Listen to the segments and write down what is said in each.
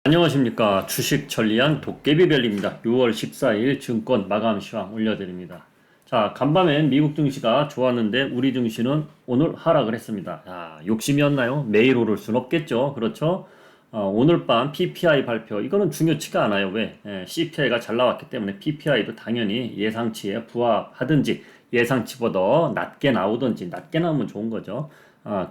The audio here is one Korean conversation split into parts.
안녕하십니까. 주식 천리안 도깨비별입니다. 6월 14일 증권 마감 시황 올려드립니다. 자, 간밤엔 미국 증시가 좋았는데 우리 증시는 오늘 하락을 했습니다. 야, 욕심이었나요? 매일 오를 순 없겠죠. 그렇죠? 오늘 밤 PPI 발표, 이거는 중요치가 않아요. 왜? CPI가 잘 나왔기 때문에 PPI도 당연히 예상치에 부합하든지 예상치보다 낮게 나오든지, 낮게 나오면 좋은 거죠.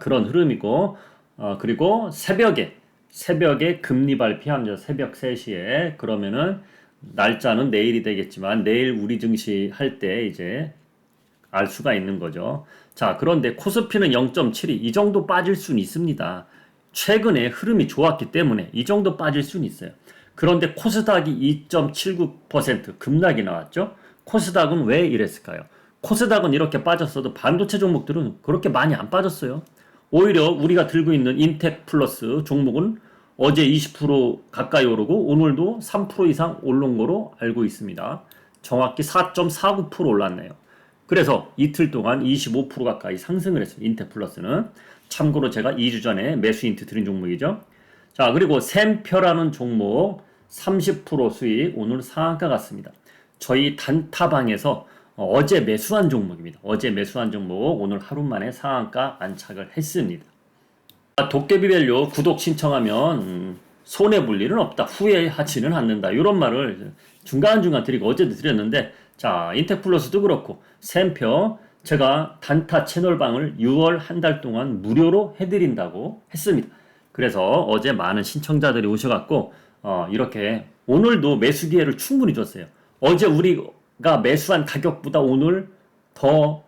그런 흐름이고, 그리고 새벽에 금리 발표합니다. 새벽 3시에. 그러면은 날짜는 내일이 되겠지만 내일 우리 증시 할 때 이제 알 수가 있는 거죠. 자, 그런데 코스피는 0.72, 이 정도 빠질 수는 있습니다. 최근에 흐름이 좋았기 때문에 이 정도 빠질 수는 있어요. 그런데 코스닥이 2.79% 급락이 나왔죠. 코스닥은 왜 이랬을까요? 코스닥은 이렇게 빠졌어도 반도체 종목들은 그렇게 많이 안 빠졌어요. 오히려 우리가 들고 있는 인텍 플러스 종목은 어제 20% 가까이 오르고 오늘도 3% 이상 오른 거로 알고 있습니다. 정확히 4.49% 올랐네요. 그래서 이틀 동안 25% 가까이 상승을 했어요. 인텍 플러스는. 참고로 제가 2주 전에 매수 힌트 드린 종목이죠. 자, 그리고 샘표라는 종목 30% 수익, 오늘 상한가 같습니다. 저희 단타방에서 어제 매수한 종목입니다. 어제 매수한 종목 오늘 하루 만에 상한가 안착을 했습니다. 도깨비밸류 구독 신청하면 손해볼 일은 없다. 후회하지는 않는다. 이런 말을 중간중간 드리고 어제도 드렸는데, 자, 인텍플러스도 그렇고 샘표 제가 단타 채널방을 6월 한 달 동안 무료로 해드린다고 했습니다. 그래서 어제 많은 신청자들이 오셔갖고 이렇게 오늘도 매수 기회를 충분히 줬어요. 어제 우리가 매수한 가격보다 오늘 더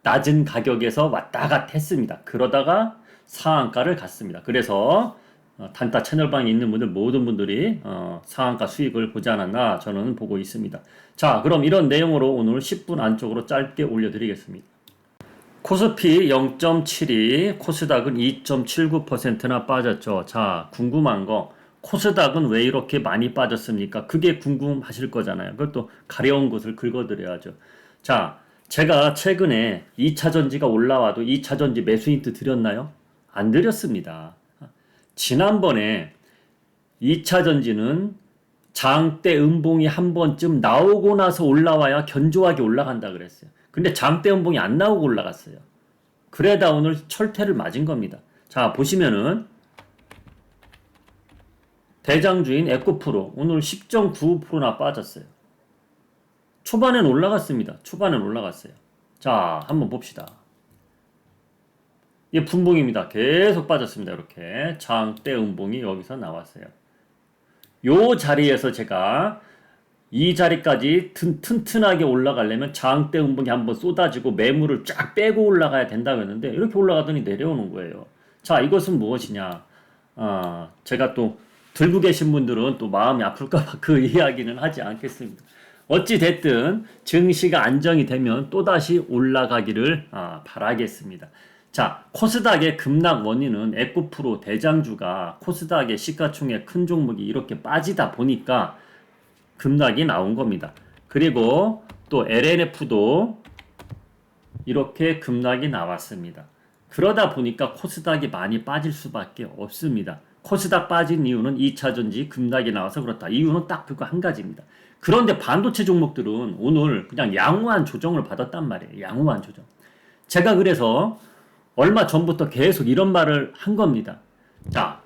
낮은 가격에서 왔다 갔다 했습니다. 그러다가 상한가를 갔습니다. 그래서 단타 채널방에 있는 분들 모든 분들이 상한가 수익을 보지 않았나 저는 보고 있습니다. 자, 그럼 이런 내용으로 오늘 10분 안쪽으로 짧게 올려드리겠습니다. 코스피 0.72, 코스닥은 2.79%나 빠졌죠. 자, 궁금한 거, 코스닥은 왜 이렇게 많이 빠졌습니까? 그게 궁금하실 거잖아요. 그것도 가려운 것을 긁어드려야죠. 자, 제가 최근에 2차전지가 올라와도 2차전지 매수 힌트 드렸나요? 안 드렸습니다. 지난번에 2차전지는 장대 음봉이 한 번쯤 나오고 나서 올라와야 견조하게 올라간다 그랬어요. 근데 장대 음봉이 안 나오고 올라갔어요. 그래다 오늘 철퇴를 맞은 겁니다. 자, 보시면은 대장주인 에코프로 오늘 10.95%나 빠졌어요. 초반엔 올라갔습니다. 초반엔 올라갔어요. 자, 한번 봅시다. 이게 분봉입니다. 계속 빠졌습니다. 이렇게 장대 음봉이 여기서 나왔어요. 요 자리에서 제가 이 자리까지 튼튼하게 올라가려면 장대 음봉이 한번 쏟아지고 매물을 쫙 빼고 올라가야 된다고 했는데 이렇게 올라가더니 내려오는 거예요. 자, 이것은 무엇이냐? 제가 또 들고 계신 분들은 또 마음이 아플까봐 그 이야기는 하지 않겠습니다. 어찌 됐든 증시가 안정이 되면 또다시 올라가기를 바라겠습니다. 자, 코스닥의 급락 원인은 에코프로 대장주가 코스닥의 시가총액 큰 종목이 이렇게 빠지다 보니까 급락이 나온 겁니다. 그리고 또 LNF도 이렇게 급락이 나왔습니다. 그러다 보니까 코스닥이 많이 빠질 수밖에 없습니다. 코스닥 빠진 이유는 2차전지 급락이 나와서 그렇다. 이유는 딱 그거 한 가지입니다. 그런데 반도체 종목들은 오늘 그냥 양호한 조정을 받았단 말이에요. 양호한 조정. 제가 그래서 얼마 전부터 계속 이런 말을 한 겁니다. 자,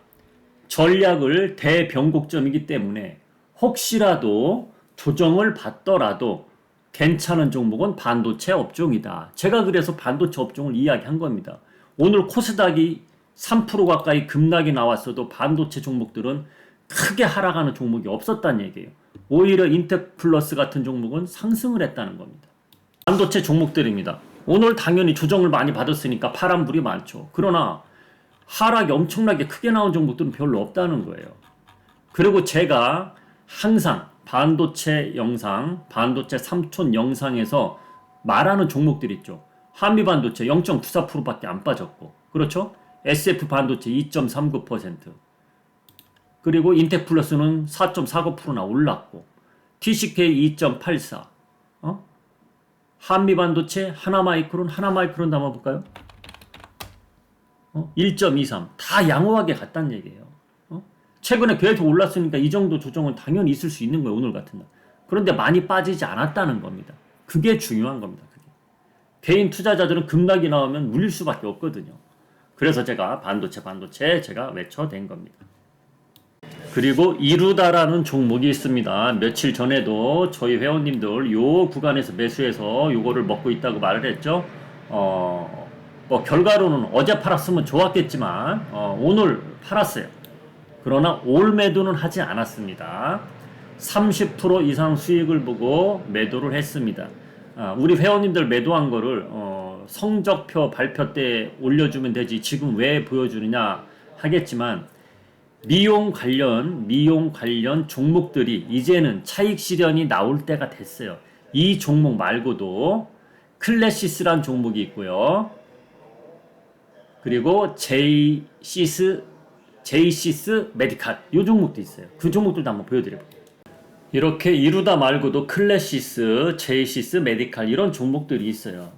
전략을 대변곡점이기 때문에 혹시라도 조정을 받더라도 괜찮은 종목은 반도체 업종이다. 제가 그래서 반도체 업종을 이야기한 겁니다. 오늘 코스닥이 3% 가까이 급락이 나왔어도 반도체 종목들은 크게 하락하는 종목이 없었다는 얘기예요. 오히려 인텍플러스 같은 종목은 상승을 했다는 겁니다. 반도체 종목들입니다. 오늘 당연히 조정을 많이 받았으니까 파란불이 많죠. 그러나 하락이 엄청나게 크게 나온 종목들은 별로 없다는 거예요. 그리고 제가 항상 반도체 영상, 반도체 삼촌 영상에서 말하는 종목들 있죠. 한미반도체 0.94%밖에 안 빠졌고, 그렇죠? SF 반도체 2.39%, 그리고 인텍플러스는 4.49%나 올랐고, TCK 2.84%, 한미반도체 하나마이크론 담아볼까요? 1.23, 다 양호하게 갔단 얘기예요. 최근에 계속 올랐으니까 이 정도 조정은 당연히 있을 수 있는 거예요. 오늘 같은 날. 그런데 많이 빠지지 않았다는 겁니다. 그게 중요한 겁니다. 그게. 개인 투자자들은 급락이 나오면 물릴 수밖에 없거든요. 그래서 제가 반도체 제가 외쳐댄 겁니다. 그리고 이루다라는 종목이 있습니다. 며칠 전에도 저희 회원님들 요 구간에서 매수해서 요거를 먹고 있다고 말을 했죠. 뭐 결과로는 어제 팔았으면 좋았겠지만 오늘 팔았어요. 그러나 올 매도는 하지 않았습니다. 30% 이상 수익을 보고 매도를 했습니다. 우리 회원님들 매도한 거를 성적표 발표 때 올려주면 되지 지금 왜 보여주느냐 하겠지만 미용 관련 종목들이 이제는 차익 실현이 나올 때가 됐어요. 이 종목 말고도 클래시스란 종목이 있고요. 그리고 제이시스 메디칼 이 종목도 있어요. 그 종목들도 한번 보여드려볼게요. 이렇게 이루다 말고도 클래시스, 제이시스 메디칼 이런 종목들이 있어요.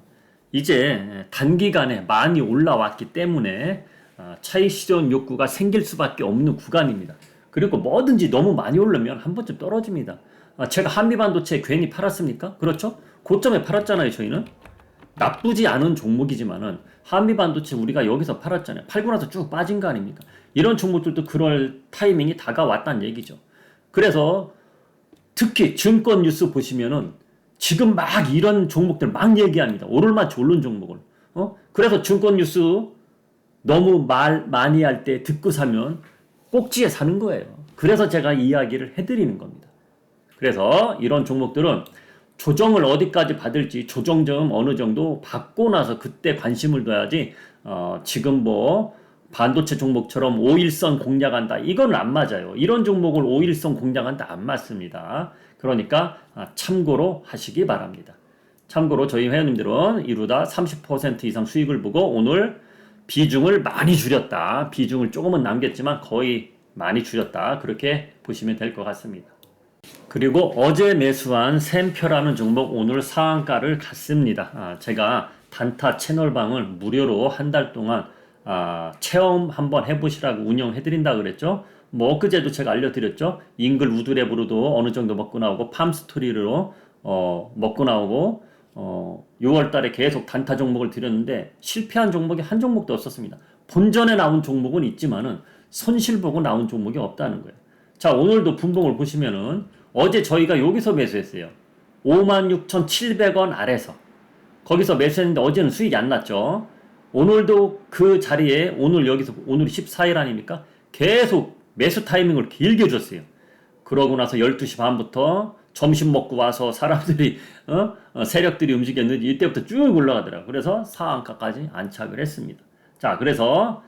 이제 단기간에 많이 올라왔기 때문에 차익 실현 욕구가 생길 수밖에 없는 구간입니다. 그리고 뭐든지 너무 많이 오르면 한 번쯤 떨어집니다. 제가 한미반도체 괜히 팔았습니까? 그렇죠? 고점에 팔았잖아요. 저희는 나쁘지 않은 종목이지만은 한미반도체 우리가 여기서 팔았잖아요. 팔고 나서 쭉 빠진 거 아닙니까? 이런 종목들도 그럴 타이밍이 다가왔다는 얘기죠. 그래서 특히 증권 뉴스 보시면은 지금 막 이런 종목들 막 얘기합니다. 오를만치 오른 종목을. 그래서 증권 뉴스 너무 말 많이 할 때 듣고 사면 꼭지에 사는 거예요. 그래서 제가 이야기를 해드리는 겁니다. 그래서 이런 종목들은 조정을 어디까지 받을지 조정 좀 어느 정도 받고 나서 그때 관심을 둬야지 지금 뭐 반도체 종목처럼 5일선 공략한다 이건 안 맞아요. 이런 종목을 5일선 공략한다 안 맞습니다. 그러니까 참고로 하시기 바랍니다. 참고로 저희 회원님들은 이루다 30% 이상 수익을 보고 오늘 비중을 많이 줄였다. 비중을 조금은 남겼지만 거의 많이 줄였다. 그렇게 보시면 될 것 같습니다. 그리고 어제 매수한 샘표라는 종목 오늘 상한가를 갔습니다. 제가 단타 채널방을 무료로 한 달 동안 체험 한번 해보시라고 운영해드린다 그랬죠. 뭐 엊그제도 제가 알려드렸죠. 잉글 우드랩으로도 어느 정도 먹고 나오고 팜스토리로 먹고 나오고 6월 달에 계속 단타 종목을 드렸는데 실패한 종목이 한 종목도 없었습니다. 본전에 나온 종목은 있지만은 손실 보고 나온 종목이 없다는 거예요. 자, 오늘도 분봉을 보시면은 어제 저희가 여기서 매수했어요. 56,700원 아래서. 거기서 매수했는데 어제는 수익이 안 났죠. 오늘도 그 자리에 오늘이 14일 아닙니까? 계속 매수 타이밍을 길게 줬어요. 그러고 나서 12시 반부터 점심 먹고 와서 사람들이 세력들이 움직였는지 이때부터 쭉 올라가더라고요. 그래서 상한가까지 안착을 했습니다. 자, 그래서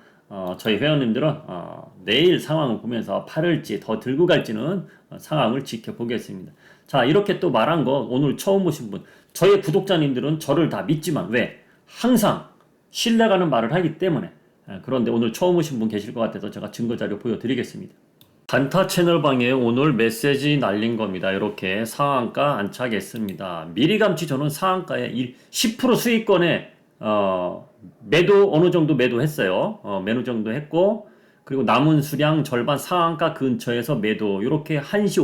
저희 회원님들은 내일 상황을 보면서 팔을지 더 들고 갈지는 상황을 지켜보겠습니다. 자, 이렇게 또 말한 거 오늘 처음 보신 분 저희 구독자님들은 저를 다 믿지만 왜? 항상 신뢰가는 말을 하기 때문에 그런데 오늘 처음 오신 분 계실 것 같아서 제가 증거자료 보여드리겠습니다. 단타 채널방에 오늘 메시지 날린 겁니다. 이렇게 상한가 안착했습니다. 미리 감치 저는 상한가에 10% 수익권에 매도 어느 정도 매도했어요. 매도 정도 했고 그리고 남은 수량 절반 상한가 근처에서 매도 이렇게 1시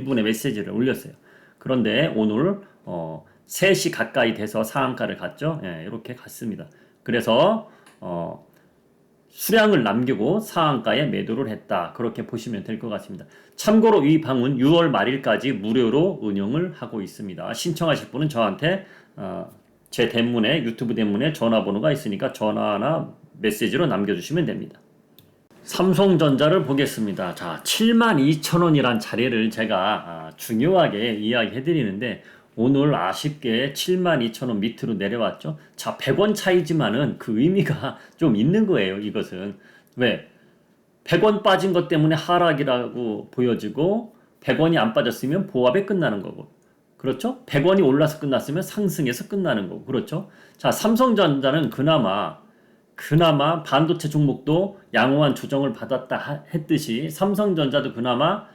51분에 메시지를 올렸어요. 그런데 오늘 3시 가까이 돼서 상한가를 갔죠. 예, 이렇게 갔습니다. 그래서 수량을 남기고 상한가에 매도를 했다. 그렇게 보시면 될 것 같습니다. 참고로 이 방은 6월 말일까지 무료로 운영을 하고 있습니다. 신청하실 분은 저한테 제 대문에 유튜브 대문에 전화번호가 있으니까 전화나 메시지로 남겨주시면 됩니다. 삼성전자를 보겠습니다. 자, 72,000원이란 자리를 제가 중요하게 이야기해 드리는데 오늘 아쉽게 72,000원 밑으로 내려왔죠. 자, 100원 차이지만은 그 의미가 좀 있는 거예요. 이것은 왜 100원 빠진 것 때문에 하락이라고 보여지고 100원이 안 빠졌으면 보합에 끝나는 거고 그렇죠? 100원이 올라서 끝났으면 상승해서 끝나는 거고 그렇죠? 자, 삼성전자는 그나마 반도체 종목도 양호한 조정을 받았다 했듯이 삼성전자도 그나마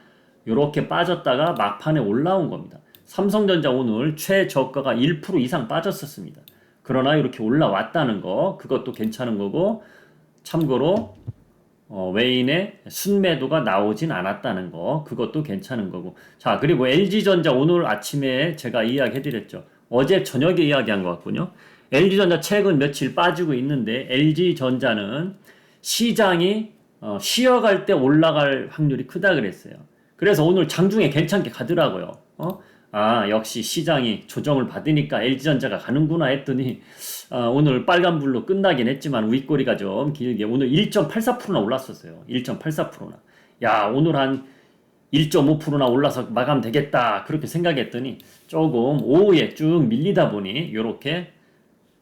이렇게 빠졌다가 막판에 올라온 겁니다. 삼성전자 오늘 최저가가 1% 이상 빠졌었습니다. 그러나 이렇게 올라왔다는 거 그것도 괜찮은 거고 참고로 외인의 순매도가 나오진 않았다는 거, 그것도 괜찮은 거고. 자, 그리고 LG전자 오늘 아침에 제가 이야기해드렸죠. 어제 저녁에 이야기한 것 같군요. LG전자 최근 며칠 빠지고 있는데 LG전자는 시장이 쉬어갈 때 올라갈 확률이 크다 그랬어요. 그래서 오늘 장중에 괜찮게 가더라고요. 역시 시장이 조정을 받으니까 LG전자가 가는구나 했더니 오늘 빨간불로 끝나긴 했지만 윗꼬리가 좀 길게 오늘 1.84%나 올랐었어요. 1.84%나. 야, 오늘 한 1.5%나 올라서 마감되겠다. 그렇게 생각했더니 조금 오후에 쭉 밀리다 보니 이렇게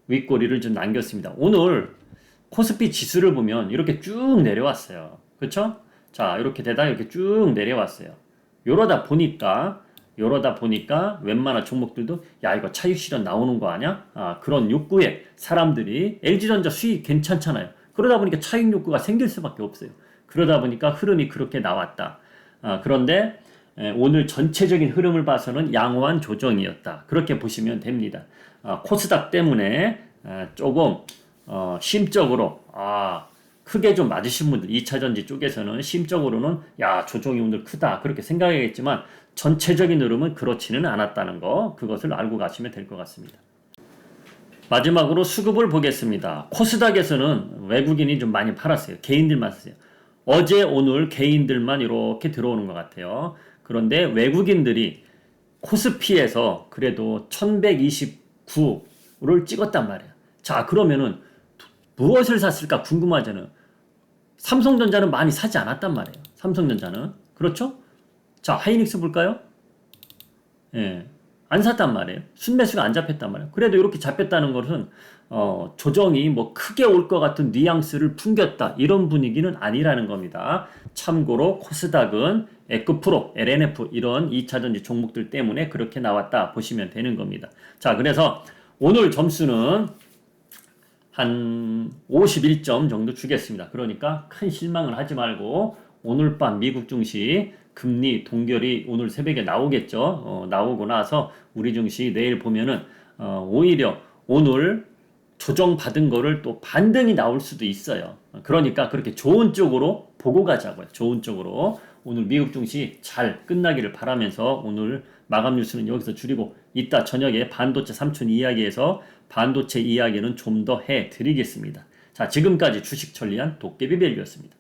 윗꼬리를 좀 남겼습니다. 오늘 코스피 지수를 보면 이렇게 쭉 내려왔어요. 그렇죠? 자, 이렇게 되다 이렇게 쭉 내려왔어요. 이러다 보니까 웬만한 종목들도 야, 이거 차익 실현 나오는 거 아니야? 그런 욕구에 사람들이 LG전자 수익 괜찮잖아요. 그러다 보니까 차익 욕구가 생길 수밖에 없어요. 그러다 보니까 흐름이 그렇게 나왔다. 그런데 오늘 전체적인 흐름을 봐서는 양호한 조정이었다. 그렇게 보시면 됩니다. 코스닥 때문에 조금 심적으로 크게 좀 맞으신 분들 2차전지 쪽에서는 심적으로는 야, 조정이 오늘 크다 그렇게 생각하겠지만 전체적인 흐름은 그렇지는 않았다는 거, 그것을 알고 가시면 될 것 같습니다. 마지막으로 수급을 보겠습니다. 코스닥에서는 외국인이 좀 많이 팔았어요. 개인들만 샀어요. 어제 오늘 개인들만 이렇게 들어오는 것 같아요. 그런데 외국인들이 코스피에서 그래도 1129를 찍었단 말이에요. 자, 그러면은 무엇을 샀을까 궁금하잖아요. 삼성전자는 많이 사지 않았단 말이에요. 삼성전자는. 그렇죠? 자, 하이닉스 볼까요? 예. 안 샀단 말이에요. 순매수가 안 잡혔단 말이에요. 그래도 이렇게 잡혔다는 것은 조정이 뭐 크게 올 것 같은 뉘앙스를 풍겼다. 이런 분위기는 아니라는 겁니다. 참고로 코스닥은 에크프로, LNF 이런 2차전지 종목들 때문에 그렇게 나왔다 보시면 되는 겁니다. 자, 그래서 오늘 점수는 한 51점 정도 주겠습니다. 그러니까 큰 실망을 하지 말고 오늘 밤 미국 증시 금리 동결이 오늘 새벽에 나오겠죠. 나오고 나서 우리 증시 내일 보면은 오히려 오늘 조정받은 거를 또 반등이 나올 수도 있어요. 그러니까 그렇게 좋은 쪽으로 보고 가자고요. 좋은 쪽으로. 오늘 미국 증시 잘 끝나기를 바라면서 오늘 마감 뉴스는 여기서 줄이고 이따 저녁에 반도체 삼촌 이야기에서 반도체 이야기는 좀 더 해드리겠습니다. 자, 지금까지 주식 천리안 도깨비벨이었습니다.